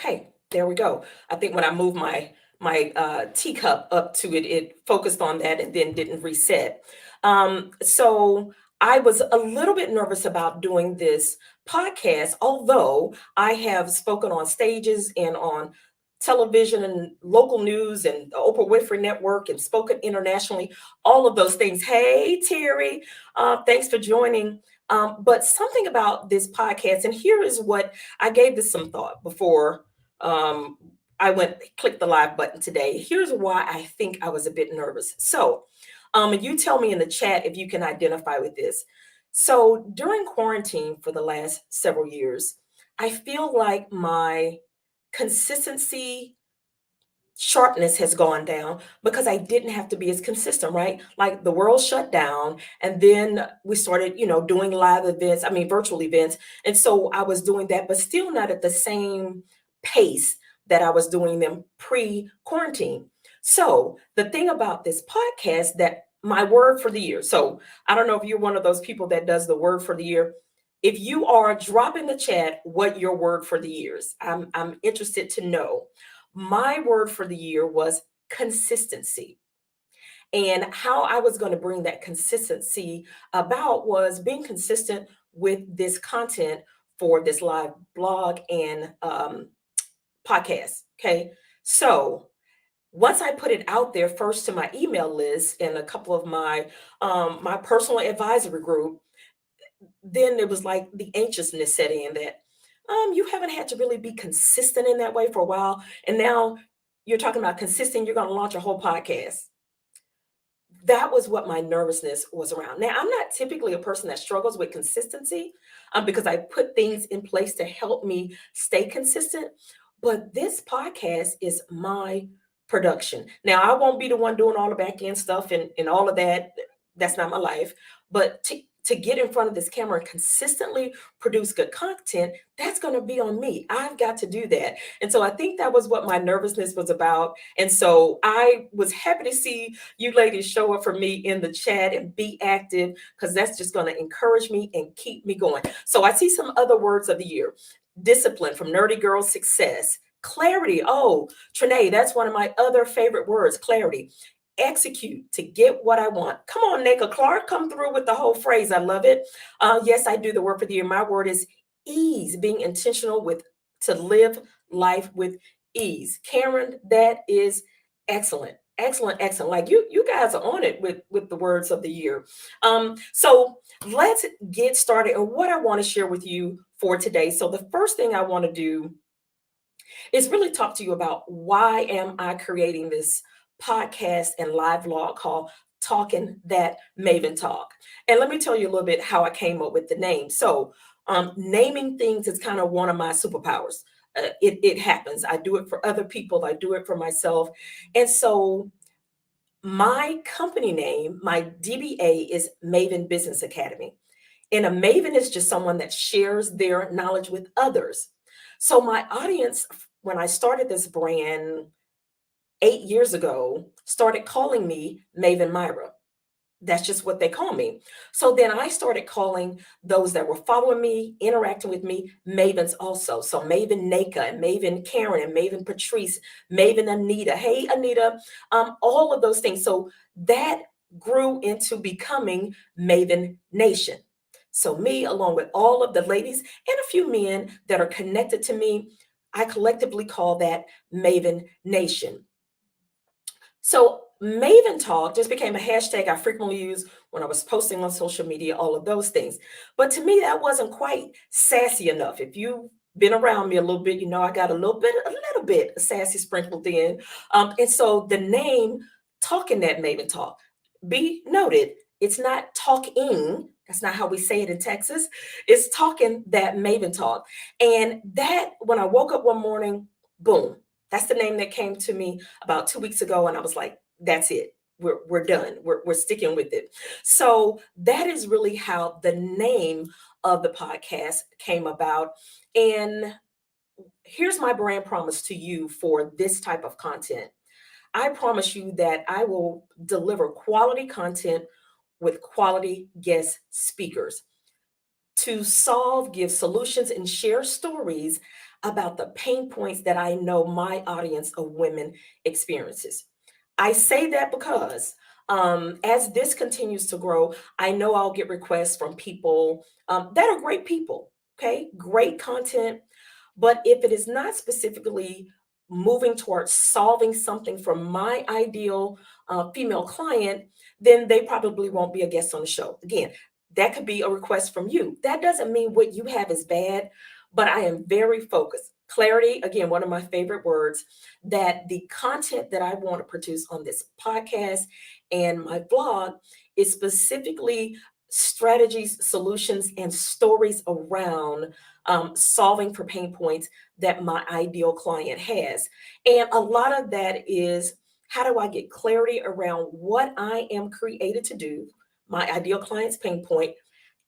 Okay, there we go. I think when I moved my teacup up to it, it focused on that and then didn't reset. So I was a little bit nervous about doing this podcast, although I have spoken on stages and on television and local news and the Oprah Winfrey Network and spoken internationally, all of those things. Hey, Terry, thanks for joining. But something about this podcast, and here is what I gave this some thought before um, I went click the live button today. Here's why I think I was a bit nervous. So, you tell me in the chat if you can identify with this. So during quarantine for the last several years, I feel like my consistency sharpness has gone down because I didn't have to be as consistent, right? Like the world shut down and then we started, doing live events, I mean virtual events. And so I was doing that, but still not at the same pace that I was doing them pre-quarantine. So the thing about this podcast that my word for the year. So I don't know if you're one of those people that does the word for the year. If you are, drop in the chat what your word for the year is. I'm interested to know. My word for the year was consistency. And how I was going to bring that consistency about was being consistent with this content for this live blog and podcast. Okay. So once I put it out there first to my email list and a couple of my personal advisory group, then it was like the anxiousness set in that you haven't had to really be consistent in that way for a while. And now you're talking about consistent, you're going to launch a whole podcast. That was what my nervousness was around. Now, I'm not typically a person that struggles with consistency because I put things in place to help me stay consistent. But this podcast is my production. Now, I won't be the one doing all the back end stuff and all of that. That's not my life. But to get in front of this camera and consistently produce good content, that's going to be on me. I've got to do that. And so I think that was what my nervousness was about. And so I was happy to see you ladies show up for me in the chat and be active because that's just going to encourage me and keep me going. So I see some other words of the year. Discipline from Nerdy Girl Success. Clarity. Oh, Trinae, that's one of my other favorite words, clarity. Execute to get what I want. Come on, Naka Clark, come through with the whole phrase. I love it. Yes, I do the word for the year. My word is ease, being intentional with to live life with ease. Karen, that is excellent. Excellent, excellent. Like you guys are on it with the words of the year. So let's get started on what I want to share with you for today. So the first thing I want to do is really talk to you about why am I creating this podcast and live vlog called Talking That Maven Talk. And let me tell you a little bit how I came up with the name. So naming things is kind of one of my superpowers. It happens. I do it for other people. I do it for myself. And so my company name, my DBA is Maven Business Academy. And a maven is just someone that shares their knowledge with others. So my audience, when I started this brand 8 years ago, started calling me Maven Myra. That's just what they call me. So then I started calling those that were following me, interacting with me, Mavens also. So Maven Naka and Maven Karen and Maven Patrice, Maven Anita. Hey, Anita, all of those things. So that grew into becoming Maven Nation. So me, along with all of the ladies and a few men that are connected to me, I collectively call that Maven Nation. So Maven Talk just became a hashtag I frequently use when I was posting on social media, all of those things. But to me, that wasn't quite sassy enough. If you've been around me a little bit, you know I got a little bit of sassy sprinkled in. And so the name Talking That Maven Talk, be noted, it's not talking. That's not how we say it in Texas. It's Talking That Maven Talk. And that, when I woke up one morning, boom, that's the name that came to me about 2 weeks ago. And I was like, that's it. We're done. We're sticking with it. So that is really how the name of the podcast came about. And here's my brand promise to you for this type of content. I promise you that I will deliver quality content with quality guest speakers. To solve, give solutions, and share stories, about the pain points that I know my audience of women experiences. I say that because as this continues to grow, I know I'll get requests from people that are great people, okay, great content. But if it is not specifically moving towards solving something for my ideal female client, then they probably won't be a guest on the show. Again, that could be a request from you. That doesn't mean what you have is bad, but I am very focused. Clarity, again, one of my favorite words, that the content that I want to produce on this podcast and my blog is specifically strategies, solutions, and stories around solving for pain points that my ideal client has. And a lot of that is, how do I get clarity around what I am created to do, my ideal client's pain point,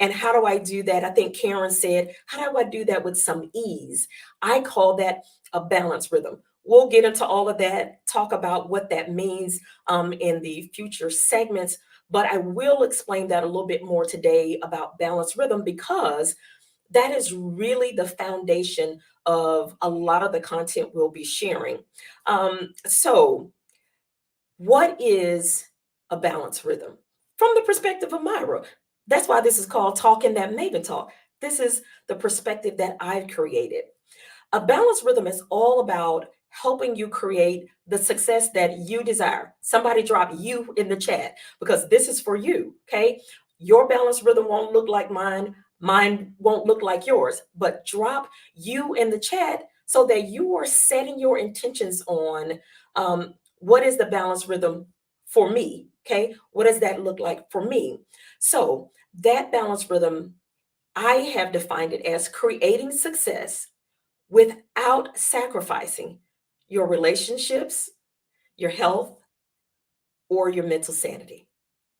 and how do I do that? I think Karen said, how do I do that with some ease? I call that a balance rhythm. We'll get into all of that, talk about what that means in the future segments, but I will explain that a little bit more today about balance rhythm, because that is really the foundation of a lot of the content we'll be sharing. So, what is a balance rhythm? From the perspective of Myra, that's why this is called Talking That Maven Talk. This is the perspective that I've created. A balanced rhythm is all about helping you create the success that you desire. Somebody drop you in the chat, because this is for you, okay? Your balanced rhythm won't look like mine. Mine won't look like yours, but drop you in the chat so that you are setting your intentions on what is the balanced rhythm for me, okay? What does that look like for me? So, that balanced rhythm, I have defined it as creating success without sacrificing your relationships, your health, or your mental sanity.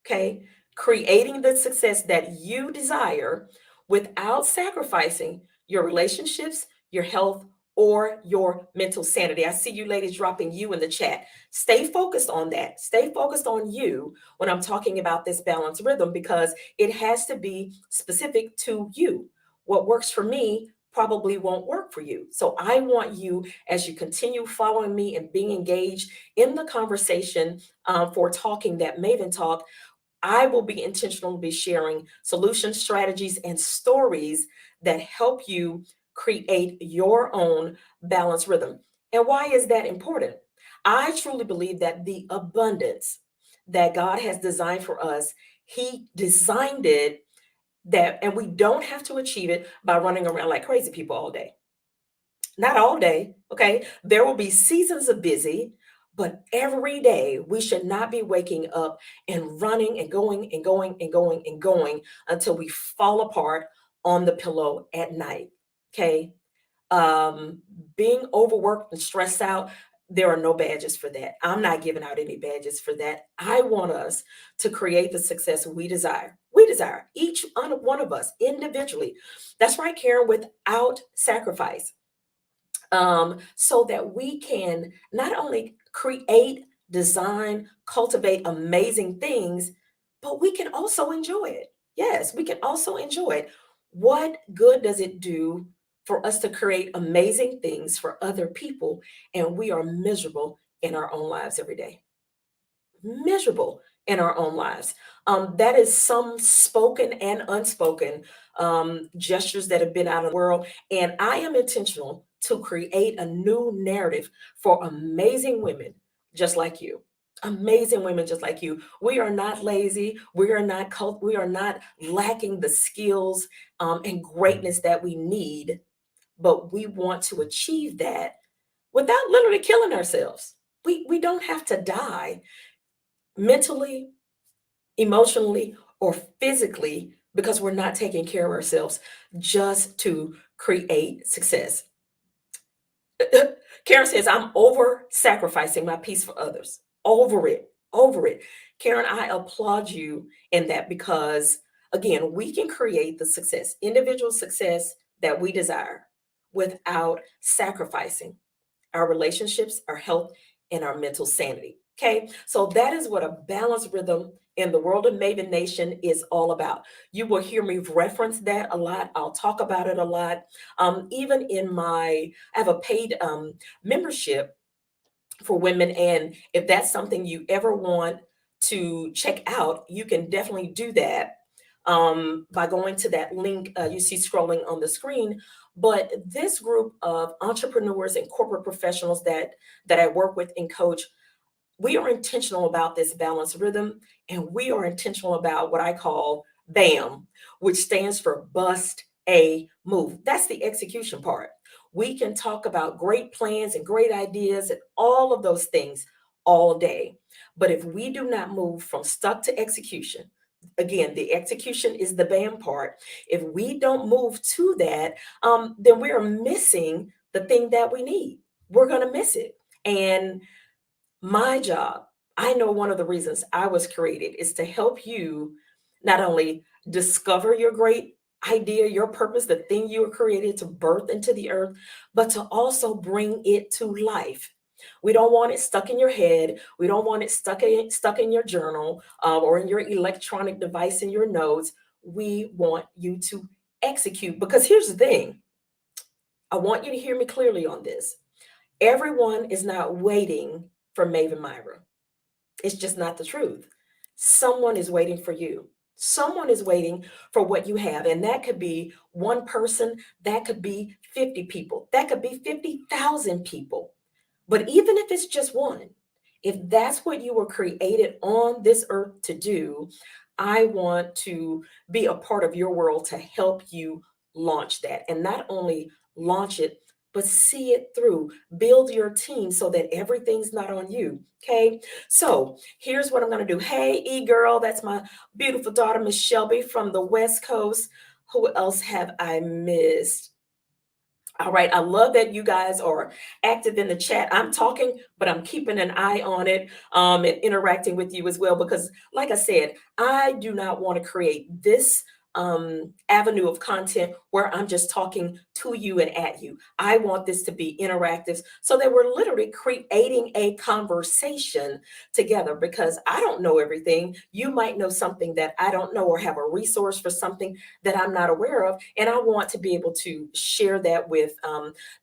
Okay? Creating the success that you desire without sacrificing your relationships, your health, or your mental sanity. I see you ladies dropping you in the chat. Stay focused on that. Stay focused on you when I'm talking about this balanced rhythm, because it has to be specific to you. What works for me probably won't work for you. So I want you, as you continue following me and being engaged in the conversation for Talking That Maven Talk, I will be intentional to be sharing solutions, strategies, and stories that help you create your own balanced rhythm. And why is that important? I truly believe that the abundance that God has designed for us, He designed it that, and we don't have to achieve it by running around like crazy people all day. Not all day, okay? There will be seasons of busy, but every day we should not be waking up and running and going and going and going and going until we fall apart on the pillow at night, okay? Um, Being overworked and stressed out, there are no badges for that. I'm not giving out any badges for that. I want us to create the success we desire. We desire, each one of us individually. That's right, Karen, without sacrifice, so that we can not only create, design, cultivate amazing things, but we can also enjoy it. Yes, we can also enjoy it. What good does it do for us to create amazing things for other people and we are miserable in our own lives every day? Miserable in our own lives. That is some spoken and unspoken gestures that have been out of the world. And I am intentional to create a new narrative for amazing women just like you. Amazing women just like you. We are not lazy. We are not lacking the skills and greatness that we need, but we want to achieve that without literally killing ourselves. We don't have to die mentally, emotionally, or physically because we're not taking care of ourselves just to create success. Karen says, I'm over sacrificing my peace for others. Over it, over it. Karen, I applaud you in that, because, again, we can create the success, individual success that we desire without sacrificing our relationships, our health, and our mental sanity. Okay, so that is what a balanced rhythm in the world of Maven Nation is all about. You will hear me reference that a lot. I'll talk about it a lot. Even in I have a paid membership for women. And if that's something you ever want to check out, you can definitely do that by going to that link you see scrolling on the screen. But this group of entrepreneurs and corporate professionals that I work with and coach, we are intentional about this balanced rhythm, and we are intentional about what I call BAM, which stands for bust a move. That's the execution part. We can talk about great plans and great ideas and all of those things all day. But if we do not move from stuck to execution, again, the execution is the BAM part. If we don't move to that, then we're missing the thing that we need. We're going to miss it. And my job, I know one of the reasons I was created is to help you not only discover your great idea, your purpose, the thing you were created to birth into the earth, but to also bring it to life. We don't want it stuck in your head. We don't want it stuck in your journal or in your electronic device in your notes. We want you to execute, because here's the thing. I want you to hear me clearly on this. Everyone is not waiting for Maven Myra. It's just not the truth. Someone is waiting for you. Someone is waiting for what you have. And that could be one person, that could be 50 people, that could be 50,000 people. But even if it's just one, if that's what you were created on this earth to do, I want to be a part of your world to help you launch that. And not only launch it, but see it through. Build your team so that everything's not on you. Okay. So here's what I'm going to do. Hey, E-Girl, that's my beautiful daughter, Miss Shelby from the West Coast. Who else have I missed? All right. I love that you guys are active in the chat. I'm talking, but I'm keeping an eye on it and interacting with you as well, because like I said, I do not want to create this avenue of content where I'm just talking to you and at you. I want this to be interactive so that we're literally creating a conversation together, because I don't know everything. You might know something that I don't know, or have a resource for something that I'm not aware of. And I want to be able to share that with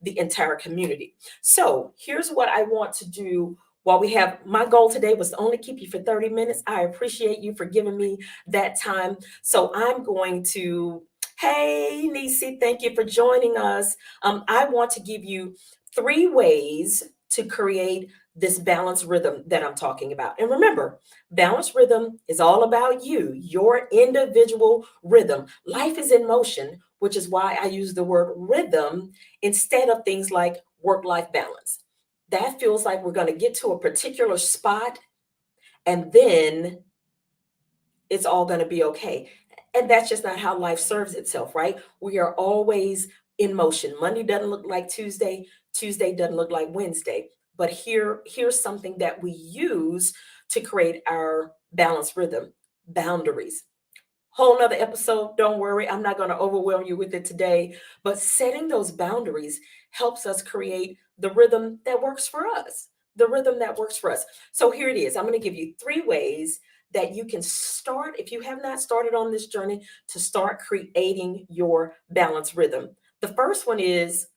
the entire community. So here's what I want to do. While we have, my goal today was to only keep you for 30 minutes. I appreciate you for giving me that time. So I'm going to, hey, Nisi, thank you for joining us. I want to give you 3 ways to create this balanced rhythm that I'm talking about. And remember, balanced rhythm is all about you, your individual rhythm. Life is in motion, which is why I use the word rhythm instead of things like work-life balance. That feels like we're going to get to a particular spot and then it's all going to be okay. And that's just not how life serves itself, right? We are always in motion. Monday doesn't look like Tuesday. Tuesday doesn't look like Wednesday. But here's something that we use to create our balanced rhythm: boundaries. Whole nother episode. Don't worry, I'm not going to overwhelm you with it today. But setting those boundaries helps us create the rhythm that works for us. The rhythm that works for us. So here it is. I'm going to give you 3 ways that you can start, if you have not started on this journey, to start creating your balanced rhythm. The first one is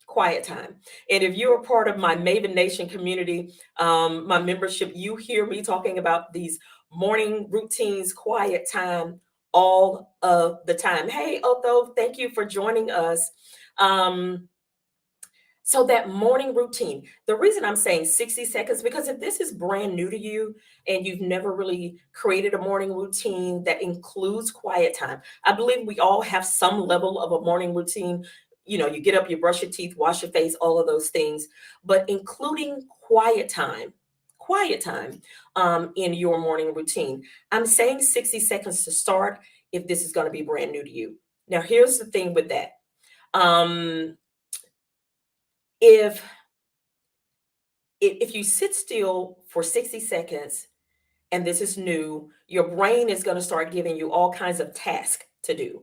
quiet time. And if you're a part of my Maven Nation community, my membership, you hear me talking about these morning routines, quiet time all of the time. Hey, Otho, thank you for joining us. So that morning routine, the reason I'm saying 60 seconds, because if this is brand new to you and you've never really created a morning routine that includes quiet time, I believe we all have some level of a morning routine. You know, you get up, you brush your teeth, wash your face, all of those things, but including quiet time in your morning routine. I'm saying 60 seconds to start if this is going to be brand new to you. Now, here's the thing with that. If you sit still for 60 seconds and this is new, your brain is going to start giving you all kinds of tasks to do.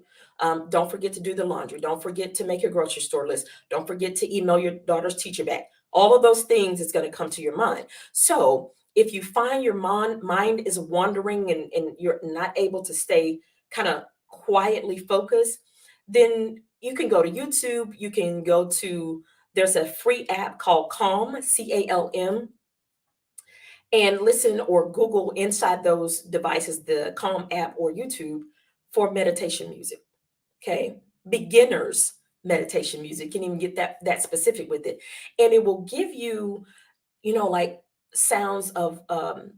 Don't forget to do the laundry. Don't forget to make your grocery store list. Don't forget to email your daughter's teacher back. All of those things is going to come to your mind. So If you find your mind is wandering and you're not able to stay kind of quietly focused, then you can go to YouTube. You can go to, there's a free app called Calm, Calm, and listen or Google inside those devices, the Calm app or YouTube, for meditation music. Okay. Beginners meditation music. You can even get that specific with it. And it will give you, like sounds of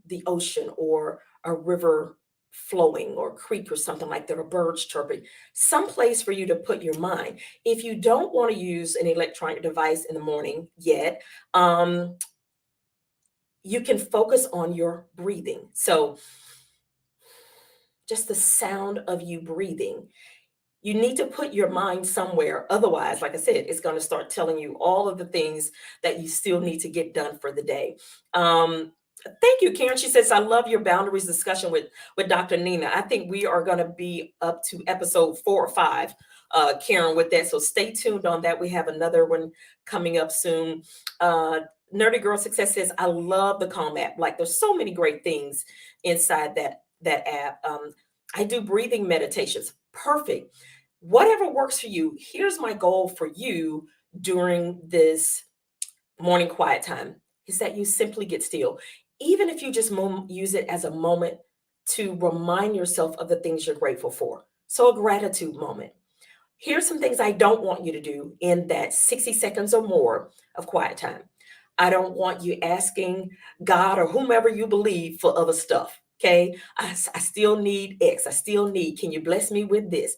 the ocean or a river flowing or creek or something like that, or birds chirping, some place for you to put your mind. If you don't want to use an electronic device in the morning yet, you can focus on your breathing. So just the sound of you breathing. You need to put your mind somewhere. Otherwise, like I said, it's going to start telling you all of the things that you still need to get done for the day. Thank you, Karen. She says, I love your boundaries discussion with Dr. Nina. I think we are going to be up to episode 4 or 5, Karen, with that. So stay tuned on that. We have another one coming up soon. Nerdy Girl Success says, I love the Calm app. Like, there's so many great things inside that app. I do breathing meditations. Perfect. Whatever works for you. Here's my goal for you during this morning quiet time is that you simply get still. Even if you just use it as a moment to remind yourself of the things you're grateful for. So a gratitude moment. Here's some things I don't want you to do in that 60 seconds or more of quiet time. I don't want you asking God or whomever you believe for other stuff. Okay. I still need X. I still need, can you bless me with this?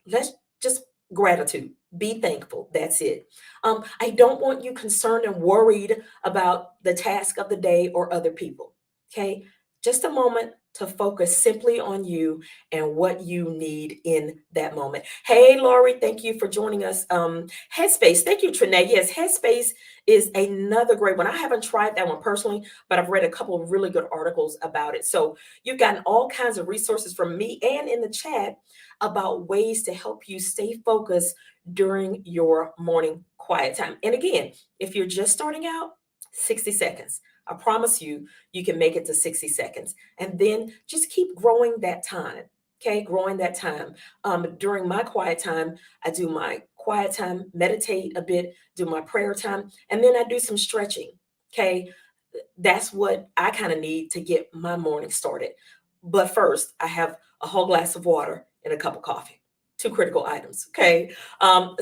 Let's just gratitude. Be thankful. That's it. I don't want you concerned and worried about the task of the day or other people. Okay. Just a moment to focus simply on you and what you need in that moment. Hey, Lori, thank you for joining us. Headspace, thank you, Trinae. Yes, Headspace is another great one. I haven't tried that one personally, but I've read a couple of really good articles about it. So you've gotten all kinds of resources from me and in the chat about ways to help you stay focused during your morning quiet time. And again, if you're just starting out, 60 seconds. I promise you, you can make it to 60 seconds. And then just keep growing that time. Okay, growing that time. During my quiet time, I do my quiet time, meditate a bit, do my prayer time, and then I do some stretching. Okay, that's what I kind of need to get my morning started. But first, I have a whole glass of water and a cup of coffee. Two critical items. Okay.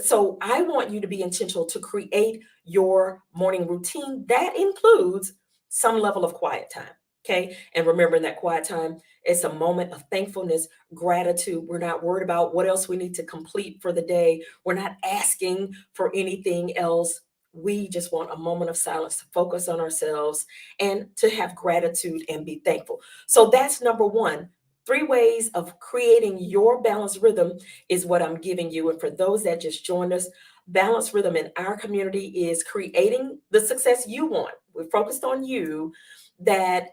So I want you to be intentional to create your morning routine that includes some level of quiet time. Okay. And remember, in that quiet time, it's a moment of thankfulness, gratitude. We're not worried about what else we need to complete for the day. We're not asking for anything else. We just want a moment of silence to focus on ourselves and to have gratitude and be thankful. So that's number one. 3 ways of creating your balanced rhythm is what I'm giving you. And for those that just joined us, balanced rhythm in our community is creating the success you want. We're focused on you, that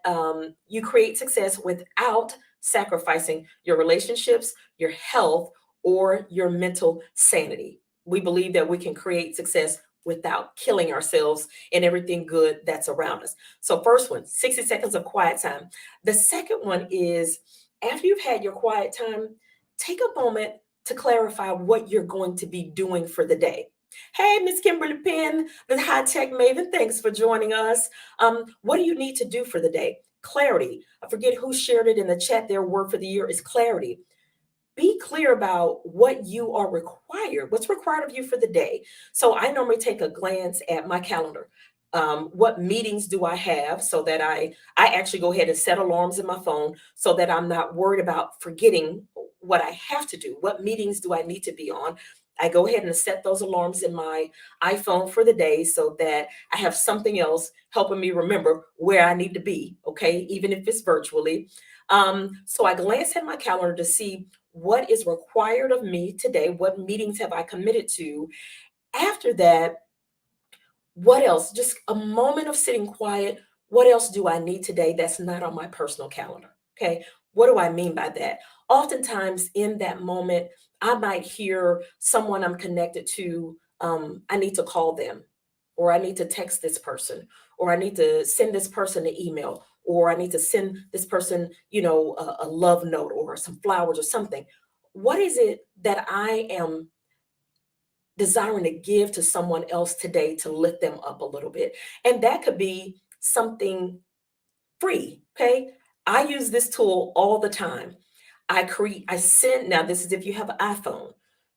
you create success without sacrificing your relationships, your health, or your mental sanity. We believe that we can create success without killing ourselves and everything good that's around us. So, first one, 60 seconds of quiet time. The second one is, after you've had your quiet time, take a moment to clarify what you're going to be doing for the day. Hey, Miss Kimberly Penn, the high tech maven, thanks for joining us. What do you need to do for the day? Clarity. I forget who shared it in the chat. Their word for the year is clarity. Be clear about what you are required, what's required of you for the day. So I normally take a glance at my calendar. What meetings do I have, so that I actually go ahead and set alarms in my phone so that I'm not worried about forgetting what I have to do. What meetings do I need to be on? I go ahead and set those alarms in my iPhone for the day so that I have something else helping me remember where I need to be, okay, even if it's virtually. So I glance at my calendar to see what is required of me today, what meetings have I committed to. After that, what else? Just a moment of sitting quiet. What else do I need today that's not on my personal calendar? Okay. What do I mean by that? Oftentimes, in that moment, I might hear someone I'm connected to. I need to call them, or I need to text this person, or I need to send this person an email. or I need to send this person, a love note or some flowers or something. What is it that I am desiring to give to someone else today to lift them up a little bit? And that could be something free. Okay. I use this tool all the time. I send, now this is if you have an iPhone.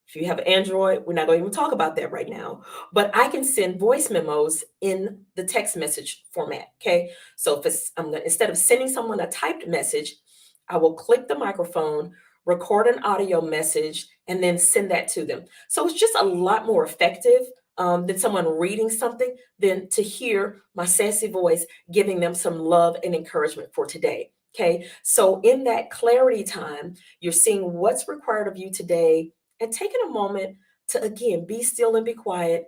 If you have Android, we're not going to even talk about that right now, but I can send voice memos in the text message format. Okay. So if it's, instead of sending someone a typed message, I will click the microphone, record an audio message, and then send that to them. So it's just a lot more effective than someone reading something, than to hear my sassy voice giving them some love and encouragement for today. Okay. So in that clarity time, you're seeing what's required of you today and taking a moment to, again, be still and be quiet.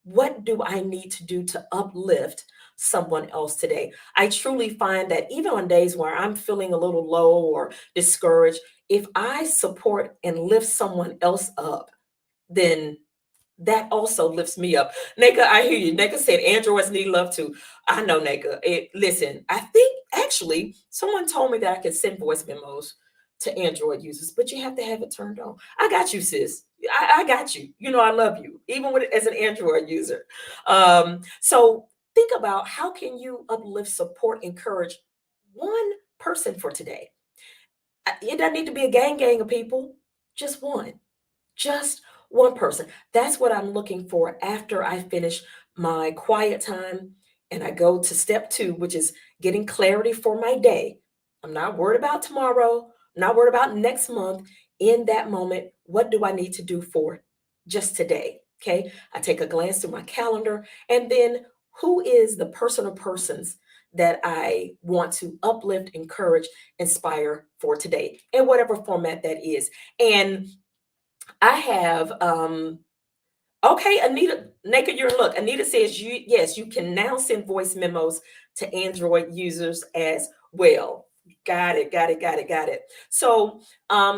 What do I need to do to uplift someone else today? I truly find that even on days where I'm feeling a little low or discouraged, if I support and lift someone else up, then that also lifts me up. Naka, I hear you. Naka said androids need love too. I know, Naka. Listen, I think actually someone told me that I could send voice memos to Android users, but you have to have it turned on. I got you, sis. I got you. You know, I love you, even with as an Android user. So think about, how can you uplift, support, encourage one person for today? It doesn't need to be a gang of people, just one. Just one person. That's what I'm looking for after I finish my quiet time and I go to step two, which is getting clarity for my day. I'm not worried about tomorrow, I'm not worried about next month. In that moment, what do I need to do for just today? Okay. I take a glance through my calendar, and then who is the person or persons that I want to uplift, encourage, inspire for today, in whatever format that is. And I have okay, Anita, naked your look. Anita says yes, you can now send voice memos to Android users as well. Got it, got it, got it, got it. So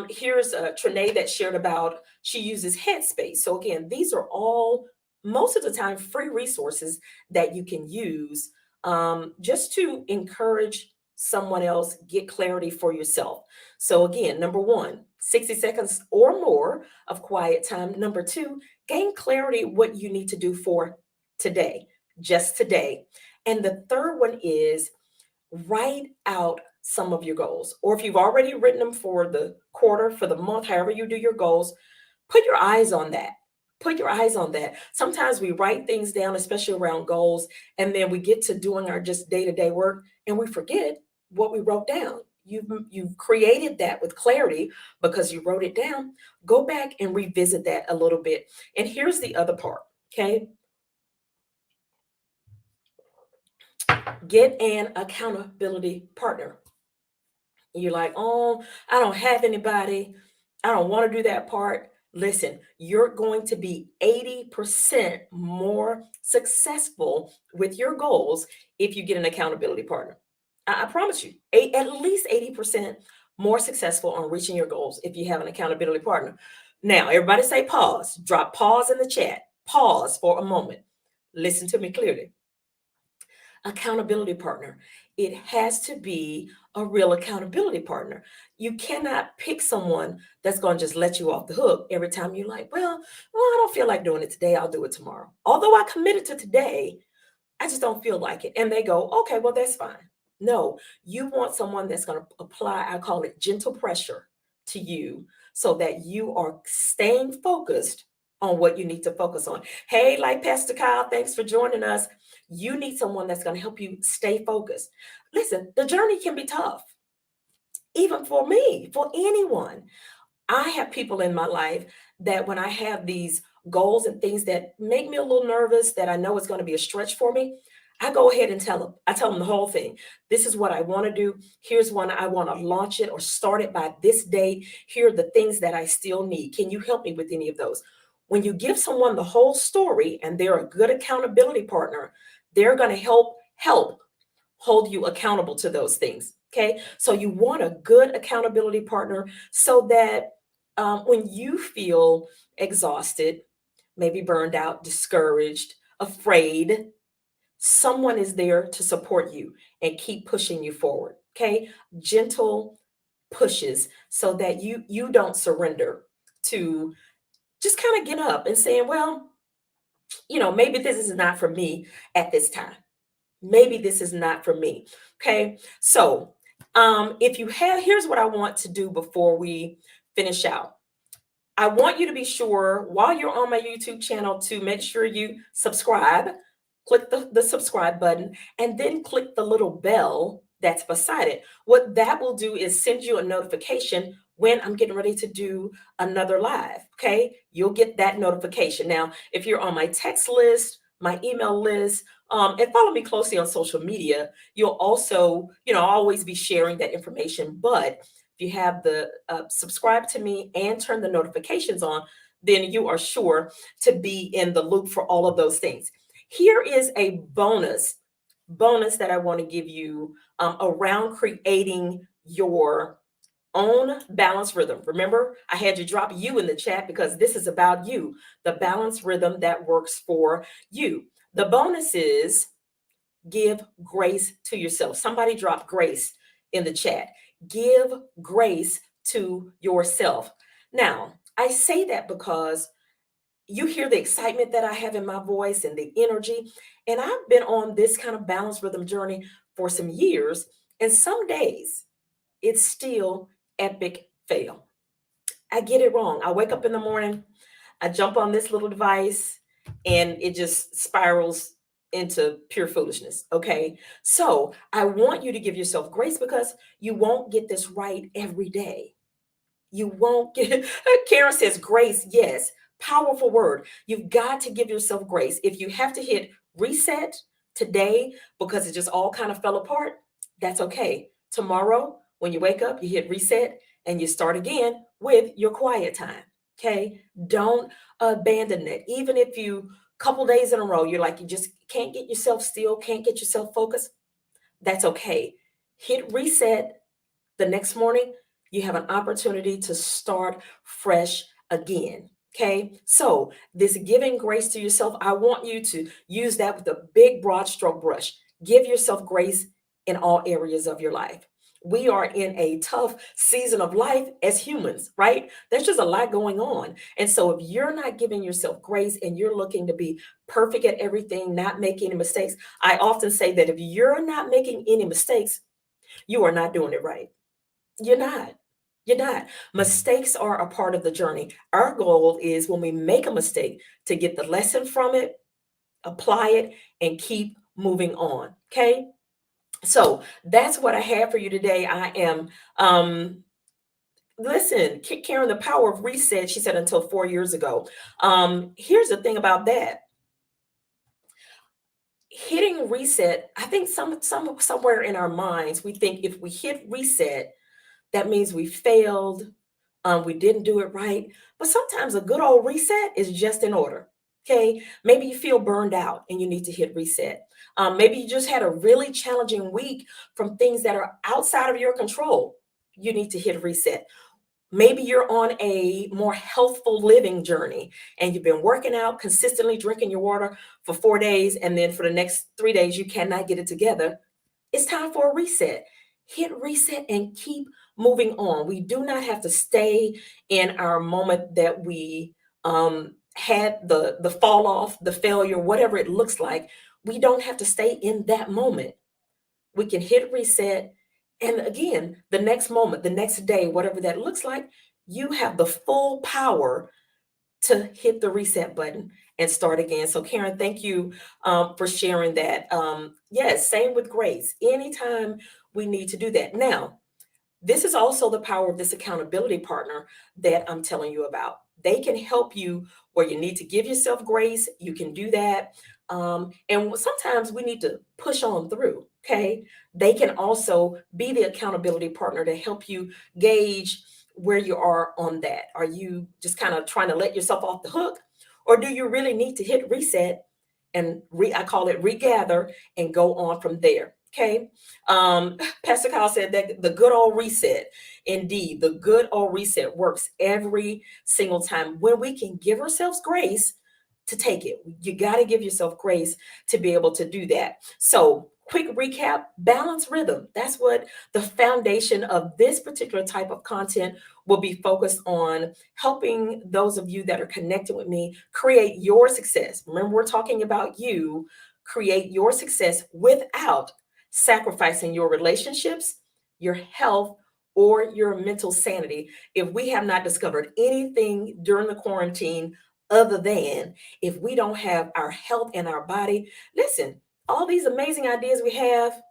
here's Trinae that shared about, she uses Headspace. So again, these are all most of the time free resources that you can use just to encourage someone else, get clarity for yourself. So again, number one, 60 seconds or more of quiet time. Number two, gain clarity what you need to do for today, just today. And the third one is write out some of your goals. Or if you've already written them for the quarter, for the month, however you do your goals, put your eyes on that. Put your eyes on that. Sometimes we write things down, especially around goals, and then we get to doing our just day-to-day work and we forget what we wrote down. You've created that with clarity because you wrote it down. Go back and revisit that a little bit. And here's the other part, okay? Get an accountability partner. You're like, oh, I don't have anybody. I don't want to do that part. Listen, you're going to be 80% more successful with your goals if you get an accountability partner. I promise you, at least 80% more successful on reaching your goals if you have an accountability partner. Now, everybody say pause. Drop pause in the chat. Pause for a moment. Listen to me clearly. Accountability partner. It has to be a real accountability partner. You cannot pick someone that's going to just let you off the hook every time you're like, well, I don't feel like doing it today. I'll do it tomorrow. Although I committed to today, I just don't feel like it. And they go, okay, well, that's fine. No, you want someone that's going to apply, I call it gentle pressure to you so that you are staying focused on what you need to focus on. Hey, like Pastor Kyle, thanks for joining us. You need someone that's going to help you stay focused. Listen, the journey can be tough, even for me, for anyone. I have people in my life that when I have these goals and things that make me a little nervous, that I know is going to be a stretch for me, I go ahead and tell them. I tell them the whole thing. This is what I want to do. Here's when I want to launch it or start it by this date. Here are the things that I still need. Can you help me with any of those? When you give someone the whole story and they're a good accountability partner, they're going to help hold you accountable to those things. Okay. So you want a good accountability partner so that when you feel exhausted, maybe burned out, discouraged, afraid, Someone is there to support you and keep pushing you forward. Okay. Gentle pushes so that you don't surrender to just kind of get up and saying, well, maybe this is not for me at this time. Maybe this is not for me. Okay. So if you have, here's what I want to do before we finish out. I want you to be sure while you're on my YouTube channel to make sure you subscribe, click the subscribe button, and then click the little bell that's beside it. What that will do is send you a notification when I'm getting ready to do another live. Okay. You'll get that notification. Now, if you're on my text list, my email list, and follow me closely on social media, you'll also, always be sharing that information. But if you have the subscribe to me and turn the notifications on, then you are sure to be in the loop for all of those things. Here is a bonus that I want to give you around creating your own balance rhythm. Remember, I had you drop you in the chat because this is about you, the balance rhythm that works for you. The bonus is give grace to yourself. Somebody drop grace in the chat. Give grace to yourself. Now, I say that because you hear the excitement that I have in my voice and the energy. And I've been on this kind of balance rhythm journey for some years. And some days it's still epic fail. I get it wrong. I wake up in the morning, I jump on this little device, and it just spirals into pure foolishness. Okay. So I want you to give yourself grace because you won't get this right every day. You won't get, Karen says grace. Yes. Powerful word. You've got to give yourself grace. If you have to hit reset today because it just all kind of fell apart, that's okay. Tomorrow, when you wake up, you hit reset and you start again with your quiet time. Okay. Don't abandon it. Even if you, couple days in a row, you're like, you just can't get yourself still, can't get yourself focused. That's okay. Hit reset the next morning. You have an opportunity to start fresh again. Okay. So this giving grace to yourself, I want you to use that with a big broad stroke brush. Give yourself grace in all areas of your life. We are in a tough season of life as humans, right? There's just a lot going on. And so if you're not giving yourself grace and you're looking to be perfect at everything, not make any mistakes, I often say that if you're not making any mistakes, you are not doing it right. You're not. You're not. Mistakes are a part of the journey. Our goal is when we make a mistake to get the lesson from it, apply it, and keep moving on. Okay. So that's what I have for you today. I am, listen, Karen, the power of reset, she said until 4 years ago. Here's the thing about that. Hitting reset, I think somewhere in our minds, we think if we hit reset, that means we failed. We didn't do it right. But sometimes a good old reset is just in order. Okay. Maybe you feel burned out and you need to hit reset. Maybe you just had a really challenging week from things that are outside of your control. You need to hit reset. Maybe you're on a more healthful living journey and you've been working out, consistently drinking your water for 4 days. And then for the next 3 days, you cannot get it together. It's time for a reset. Hit reset and keep moving on. We do not have to stay in our moment that we had the fall off, the failure, whatever it looks like. We don't have to stay in that moment. We can hit reset. And again, the next moment, the next day, whatever that looks like, you have the full power to hit the reset button and start again. So, Karen, thank you for sharing that. Yes, same with grace. Anytime we need to do that. Now, this is also the power of this accountability partner that I'm telling you about. They can help you where you need to give yourself grace. You can do that. And sometimes we need to push on through. Okay. They can also be the accountability partner to help you gauge where you are on that. Are you just kind of trying to let yourself off the hook? Or do you really need to hit reset and I call it regather and go on from there? Okay. Pastor Kyle said that the good old reset, indeed, the good old reset works every single time. When we can give ourselves grace, to take it. You got to give yourself grace to be able to do that. So, quick recap: balance rhythm. That's what the foundation of this particular type of content will be focused on, helping those of you that are connected with me create your success. Remember, we're talking about you create your success without sacrificing your relationships, your health, or your mental sanity. If we have not discovered anything during the quarantine other than if we don't have our health and our body, listen, all these amazing ideas we have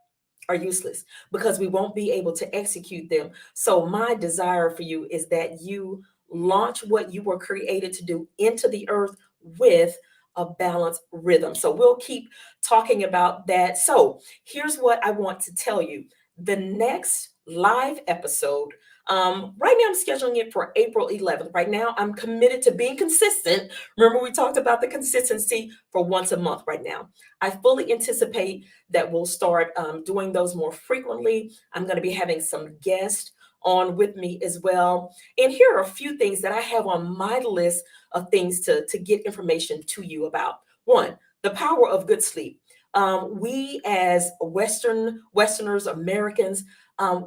are useless because we won't be able to execute them. So, my desire for you is that you launch what you were created to do into the earth with a balanced rhythm. So, we'll keep talking about that. So, here's what I want to tell you: the next live episode. Right now, I'm scheduling it for April 11th. Right now, I'm committed to being consistent. Remember, we talked about the consistency for once a month right now. I fully anticipate that we'll start doing those more frequently. I'm going to be having some guests on with me as well. And here are a few things that I have on my list of things to get information to you about. One, the power of good sleep. We as Westerners, Americans,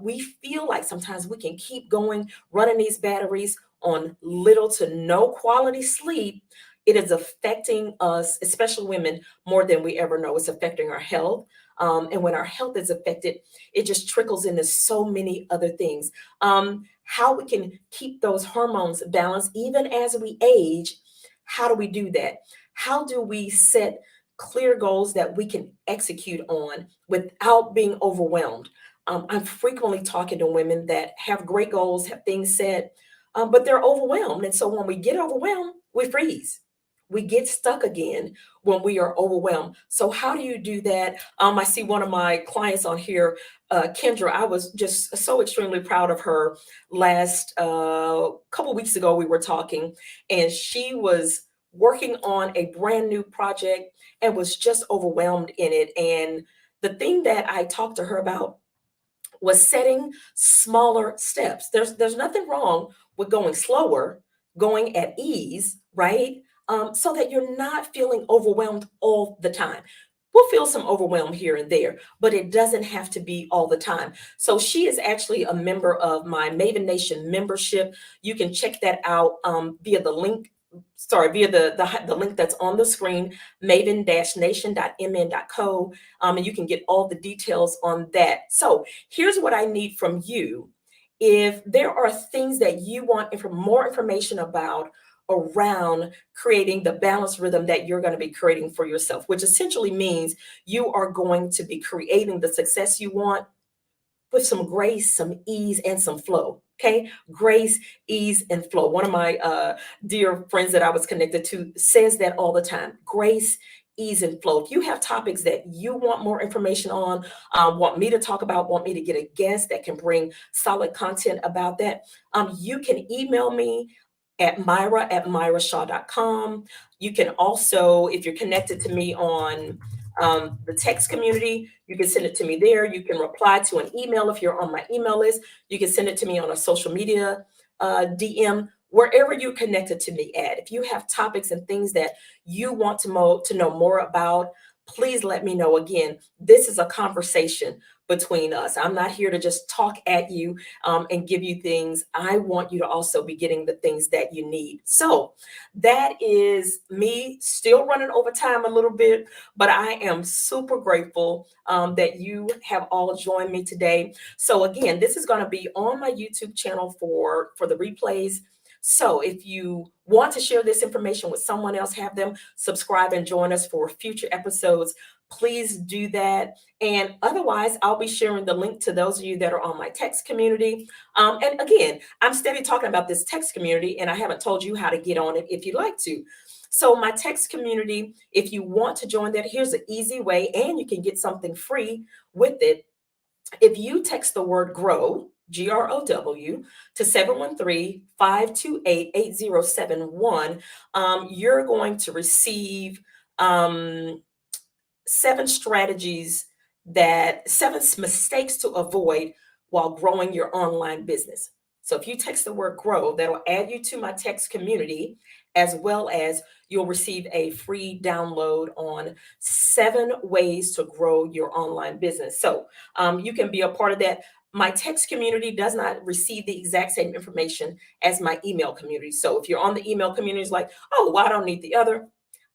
we feel like sometimes we can keep going, running these batteries on little to no quality sleep. It is affecting us, especially women, more than we ever know. It's affecting our health. And when our health is affected, it just trickles into so many other things. How we can keep those hormones balanced even as we age. How do we do that? How do we set clear goals that we can execute on without being overwhelmed? I'm frequently talking to women that have great goals, have things set, but they're overwhelmed. And so when we get overwhelmed, we freeze. We get stuck again when we are overwhelmed. So how do you do that? I see one of my clients on here, Kendra. I was just so extremely proud of her. Last couple weeks ago, we were talking, and she was working on a brand new project and was just overwhelmed in it. And the thing that I talked to her about was setting smaller steps. There's nothing wrong with going slower, going at ease, right? So that you're not feeling overwhelmed all the time. We'll feel some overwhelm here and there, but it doesn't have to be all the time. So she is actually a member of my Maven Nation membership. You can check that out via the link. Sorry, via the link that's on the screen, maven-nation.mn.co, and you can get all the details on that. So here's what I need from you. If there are things that you want more information about around creating the balanced rhythm that you're going to be creating for yourself, which essentially means you are going to be creating the success you want with some grace, some ease, and some flow. Okay, grace, ease, and flow. One of my dear friends that I was connected to says that all the time: grace, ease, and flow. If you have topics that you want more information on, want me to talk about, want me to get a guest that can bring solid content about that, you can email me at myra@myrashaw.com. You can also, if you're connected to me on the text community, you can send it to me there. You can reply to an email if you're on my email list. You can send it to me on a social media DM, wherever you're connected to me at. If you have topics and things that you want to know more about, please let me know. Again, this is a conversation between us. I'm not here to just talk at you and give you things. I want you to also be getting the things that you need. So that is me still running over time a little bit, but I am super grateful that you have all joined me today. So again, this is going to be on my YouTube channel for the replays. So if you want to share this information with someone else, have them subscribe and join us for future episodes, please do that. And otherwise, I'll be sharing the link to those of you that are on my text community. And again, I'm steady talking about this text community, and I haven't told you how to get on it if you'd like to. So my text community, if you want to join that, here's an easy way, and you can get something free with it. If you text the word GROW, GROW, to 713-528-8071, you're going to receive 7 mistakes to avoid while growing your online business. So if you text the word GROW, that'll add you to my text community as well as you'll receive a free download on 7 ways to grow your online business. So you can be a part of that. My text community does not receive the exact same information as my email community. So if you're on the email community, it's like, oh, well, I don't need the other.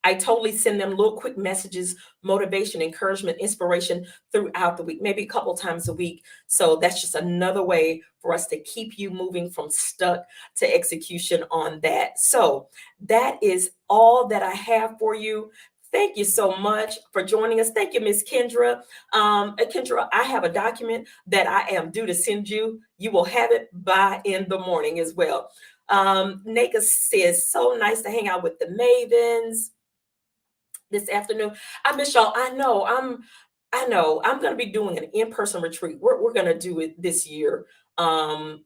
I totally send them little quick messages, motivation, encouragement, inspiration throughout the week, maybe a couple times a week. So that's just another way for us to keep you moving from stuck to execution on that. So that is all that I have for you. Thank you so much for joining us. Thank you, Miss Kendra. Kendra, I have a document that I am due to send you. You will have it by in the morning as well. Naka says, so nice to hang out with the Mavens this afternoon. I miss y'all. I know I'm going to be doing an in-person retreat. We're going to do it this year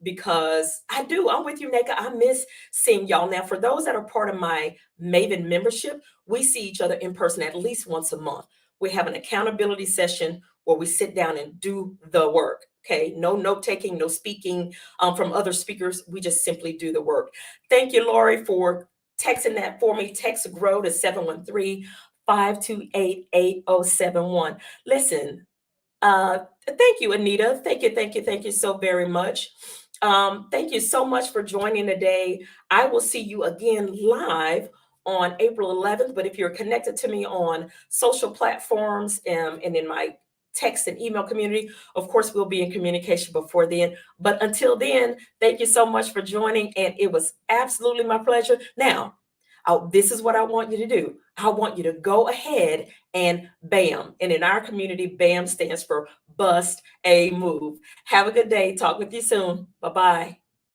because I'm with you, Naka. I miss seeing y'all. Now, for those that are part of my Maven membership, we see each other in person at least once a month. We have an accountability session where we sit down and do the work. Okay, no note taking, no speaking from other speakers. We just simply do the work. Thank you, Lori, for texting that for me. Text GROW to 713-528-8071. Listen, thank you, Anita. Thank you so very much. Thank you so much for joining today. I will see you again live on April 11th. But if you're connected to me on social platforms and in my text and email community, of course, we'll be in communication before then. But until then, thank you so much for joining. And it was absolutely my pleasure. Now, this is what I want you to do. I want you to go ahead and BAM. And in our community, BAM stands for bust a move. Have a good day. Talk with you soon. Bye-bye.